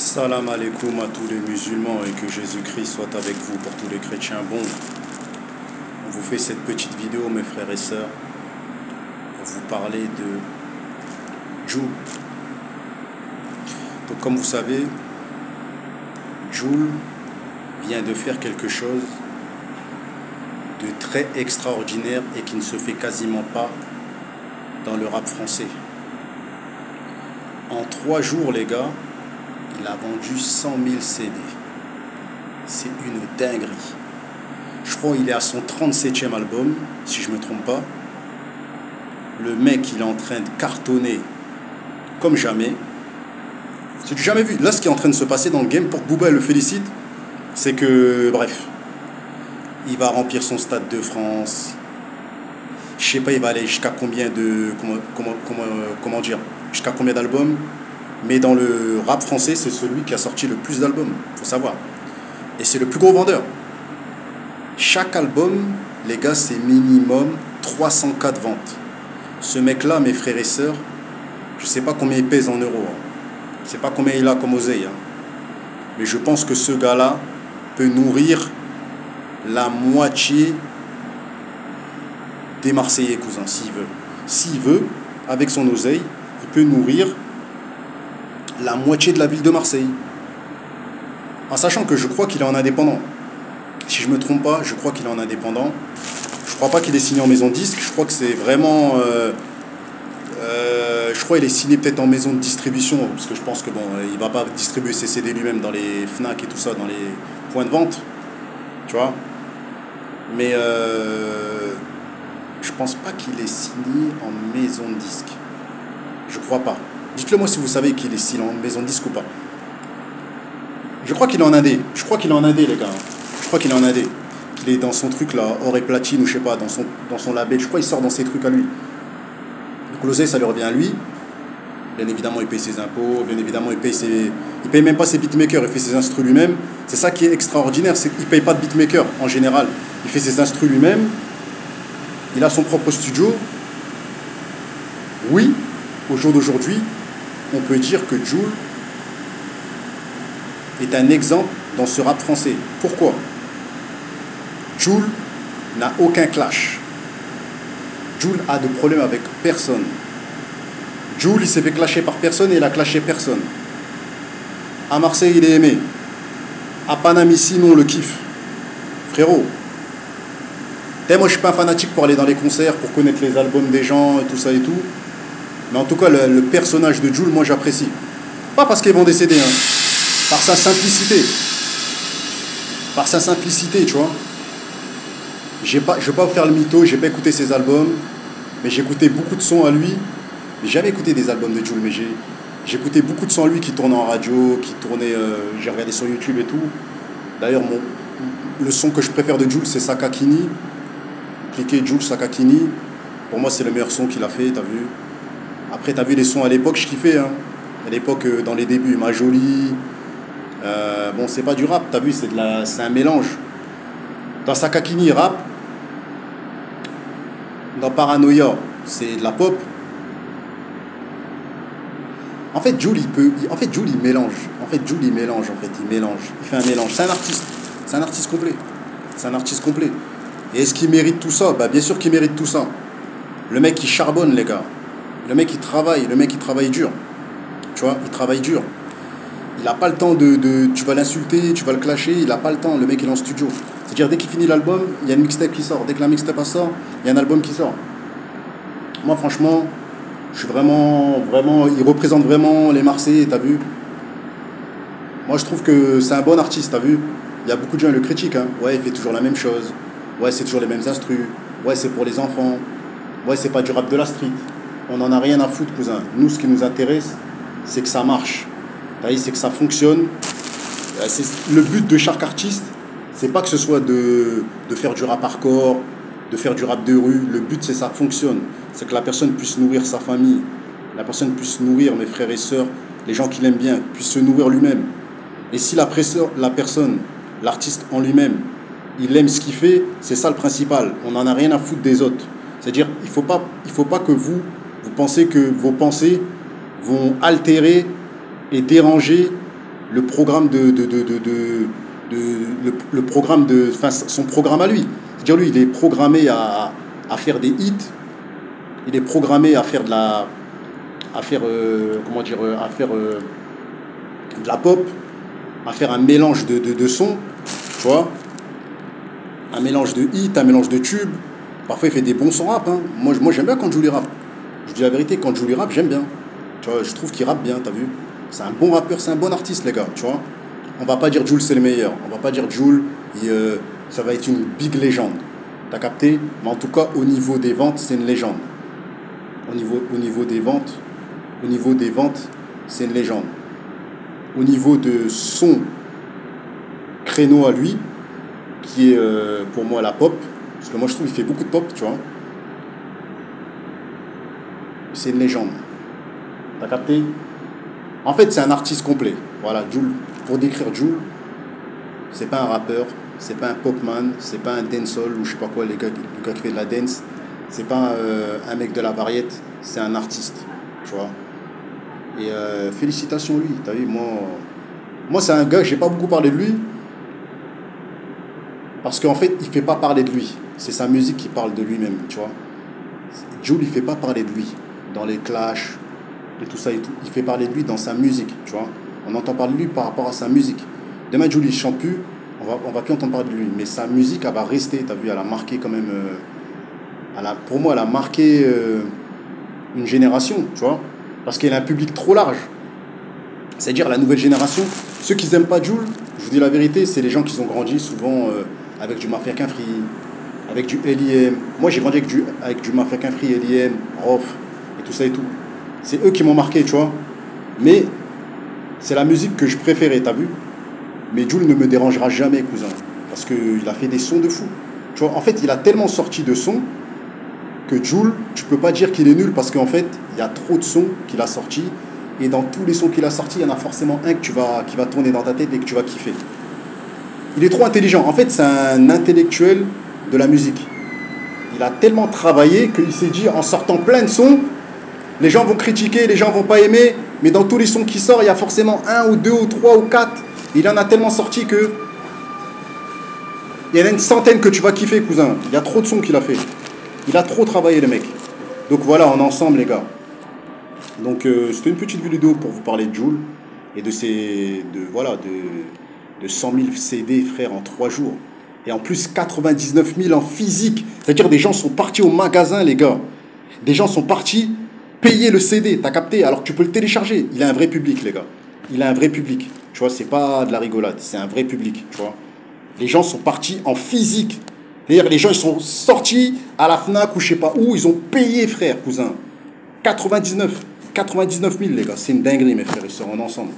Salam alaikum à tous les musulmans et que Jésus-Christ soit avec vous pour tous les chrétiens bons. On vous fait cette petite vidéo, mes frères et sœurs, pour vous parler de Jul. Donc comme vous savez, Jul vient de faire quelque chose de très extraordinaire et qui ne se fait quasiment pas dans le rap français. En 3 jours, les gars, il a vendu 100 000 CD. C'est une dinguerie. Je crois qu'il est à son 37e album, si je ne me trompe pas. Le mec, il est en train de cartonner comme jamais. J'ai jamais vu. Là, ce qui est en train de se passer dans le game, pour que Booba le félicite, c'est que, bref, il va remplir son Stade de France. Je sais pas, il va aller jusqu'à combien de... Comment dire, jusqu'à combien d'albums. Mais dans le rap français, c'est celui qui a sorti le plus d'albums, faut savoir. Et c'est le plus gros vendeur. Chaque album, les gars, c'est minimum 304 ventes. Ce mec-là, mes frères et sœurs, je sais pas combien il pèse en euros. Je sais pas combien il a comme oseille. Mais je pense que ce gars-là peut nourrir la moitié des Marseillais, cousins, s'il veut. S'il veut, avec son oseille, il peut nourrir la moitié de la ville de Marseille. En sachant que je crois qu'il est en indépendant. Si je ne me trompe pas, je crois qu'il est en indépendant. Je crois pas qu'il est signé en maison de disque. Je crois que c'est vraiment... je crois qu'il est signé peut-être en maison de distribution. Parce que je pense que bon, il va pas distribuer ses CD lui-même dans les Fnac et tout ça, dans les points de vente. Tu vois. Mais je pense pas qu'il est signé en maison de disque. Je crois pas. Dites-le moi si vous savez qu'il est signé en maison de disque ou pas. Je crois qu'il est en indé. Je crois qu'il est en indé, les gars. Je crois qu'il est en indé. Qu'il est dans son truc là, or et platine ou je sais pas, dans son label. Je crois qu'il sort dans ses trucs à lui. Donc l'oseille, ça lui revient à lui. Bien évidemment, il paye ses impôts. Bien évidemment, il paye même pas ses beatmakers. Il fait ses instrus lui-même. C'est ça qui est extraordinaire, c'est qu'il paye pas de beatmaker en général. Il fait ses instrus lui-même. Il a son propre studio. Oui, au jour d'aujourd'hui, on peut dire que Jul est un exemple dans ce rap français. Pourquoi? Jul n'a aucun clash. Jul a de problème avec personne. Jul, il s'est fait clasher par personne et il a clashé personne. À Marseille, il est aimé. À Paname, ici, nous, on le kiffe. Frérot. Et moi, je suis pas un fanatique pour aller dans les concerts, pour connaître les albums des gens et tout ça et tout. Mais en tout cas, le personnage de Jul, moi, j'apprécie. Pas parce qu'il vend des CD, hein. Par sa simplicité. Par sa simplicité, tu vois. Je vais pas vous faire le mytho, j'ai pas écouté ses albums, mais j'ai écouté beaucoup de sons à lui. J'ai jamais écouté des albums de Jul, mais j'ai écouté beaucoup de sons à lui qui tournaient en radio, qui tournaient, j'ai regardé sur YouTube et tout. D'ailleurs, le son que je préfère de Jul, c'est Sakakini. Cliquez Jul Sakakini. Pour moi, c'est le meilleur son qu'il a fait, t'as vu. Après, t'as vu les sons à l'époque, je kiffais. Hein. À l'époque, dans les débuts, Ma Jolie. Bon, c'est pas du rap, t'as vu, c'est un mélange. Dans Sakakini, il rappe. Dans Paranoia, c'est de la pop. En fait, Jul, il mélange. Il mélange. Il fait un mélange. C'est un artiste. C'est un artiste complet. C'est un artiste complet. Et est-ce qu'il mérite tout ça? Bah, bien sûr qu'il mérite tout ça. Le mec, il charbonne, les gars. Le mec, il travaille dur. Tu vois, il travaille dur. Il n'a pas le temps tu vas l'insulter, tu vas le clasher. Il n'a pas le temps. Le mec, il est en studio. C'est-à-dire, dès qu'il finit l'album, il y a une mixtape qui sort. Dès que la mixtape sort, il y a un album qui sort. Moi, franchement, je suis vraiment... Il représente vraiment les Marseillais, t'as vu? Moi, je trouve que c'est un bon artiste, t'as vu? Il y a beaucoup de gens qui le critiquent. Hein. Ouais, il fait toujours la même chose. Ouais, c'est toujours les mêmes instrus. Ouais, c'est pour les enfants. Ouais, c'est pas du rap de la street. On n'en a rien à foutre, cousin. Nous, ce qui nous intéresse, c'est que ça marche. C'est que ça fonctionne. Le but de chaque artiste, c'est pas que ce soit de faire du rap hardcore, de faire du rap de rue. Le but, c'est que ça fonctionne. C'est que la personne puisse nourrir sa famille. La personne puisse nourrir mes frères et sœurs, les gens qui l'aiment bien, puisse se nourrir lui-même. Et si la personne, l'artiste en lui-même, il aime ce qu'il fait, c'est ça le principal. On n'en a rien à foutre des autres. C'est-à-dire, il faut pas que vous pensez que vos pensées vont altérer et déranger le programme le programme enfin, son programme à lui. C'est-à-dire lui, il est programmé à faire des hits, il est programmé à faire de la, à faire, comment dire, à faire de la pop, à faire un mélange de sons, tu vois, un mélange de hits, un mélange de tubes. Parfois, il fait des bons sons rap. Hein. Moi j'aime bien quand Jul rappe. Je dis la vérité, quand Jul rappe, j'aime bien. Tu vois, je trouve qu'il rappe bien, t'as vu? C'est un bon rappeur, c'est un bon artiste, les gars, tu vois. On va pas dire Jul c'est le meilleur. On va pas dire Jul, ça va être une big légende. T'as capté? Mais en tout cas, au niveau des ventes, c'est une légende. Au niveau des ventes, c'est une légende. Au niveau de son créneau à lui, qui est pour moi la pop, parce que moi je trouve qu'il fait beaucoup de pop, tu vois. C'est une légende. T'as capté? En fait, c'est un artiste complet. Voilà, Jul, pour décrire Jul, c'est pas un rappeur, c'est pas un popman, c'est pas un dancehall ou je sais pas quoi, le gars qui fait de la dance. C'est pas un mec de la variette, c'est un artiste, tu vois. Et félicitations lui, t'as vu, moi c'est un gars, j'ai pas beaucoup parlé de lui, parce qu'en fait, il fait pas parler de lui. C'est sa musique qui parle de lui-même, tu vois. Jul, il fait pas parler de lui dans les clashs, de tout ça et tout. Il fait parler de lui dans sa musique, tu vois. On entend parler de lui par rapport à sa musique. Demain, Jul, il chante plus, on va plus entendre parler de lui. Mais sa musique, elle va rester, t'as vu, elle a marqué quand même... pour moi, elle a marqué une génération, tu vois. Parce qu'elle a un public trop large. C'est-à-dire la nouvelle génération. Ceux qui n'aiment pas Jul, je vous dis la vérité, c'est les gens qui ont grandi souvent avec du Mafia Qu'un Free, avec du LIM. Moi, j'ai grandi avec du Mafia Qu'un Free, LIM, Rof, et tout ça et tout. C'est eux qui m'ont marqué, tu vois. Mais c'est la musique que je préférais, t'as vu. Mais Jul ne me dérangera jamais, cousin. Parce qu'il a fait des sons de fou. Tu vois, en fait, il a tellement sorti de sons que Jul, tu peux pas dire qu'il est nul parce qu'en fait, il y a trop de sons qu'il a sortis. Et dans tous les sons qu'il a sortis, il y en a forcément un qui va tourner dans ta tête et que tu vas kiffer. Il est trop intelligent. En fait, c'est un intellectuel de la musique. Il a tellement travaillé qu'il s'est dit, en sortant plein de sons, les gens vont critiquer, les gens vont pas aimer, mais dans tous les sons qui sortent, il y a forcément un ou deux ou trois ou quatre. Il en a tellement sorti que il y en a une centaine que tu vas kiffer, cousin. Il y a trop de sons qu'il a fait. Il a trop travaillé, le mec. Donc voilà, on est ensemble, les gars. Donc c'était une petite vidéo pour vous parler de Jul et de 100 000 CD, frère, en 3 jours. Et en plus, 99 000 en physique. C'est-à-dire des gens sont partis au magasin, les gars. Des gens sont partis payer le CD, t'as capté? Alors que tu peux le télécharger. Il a un vrai public, les gars. Il a un vrai public. Tu vois, c'est pas de la rigolade, c'est un vrai public, tu vois. Les gens sont partis en physique. C'est-à-dire les gens, ils sont sortis à la FNAC ou je sais pas où, ils ont payé, frère, cousin. 99 000, les gars. C'est une dinguerie, mes frères, ils seront ensemble.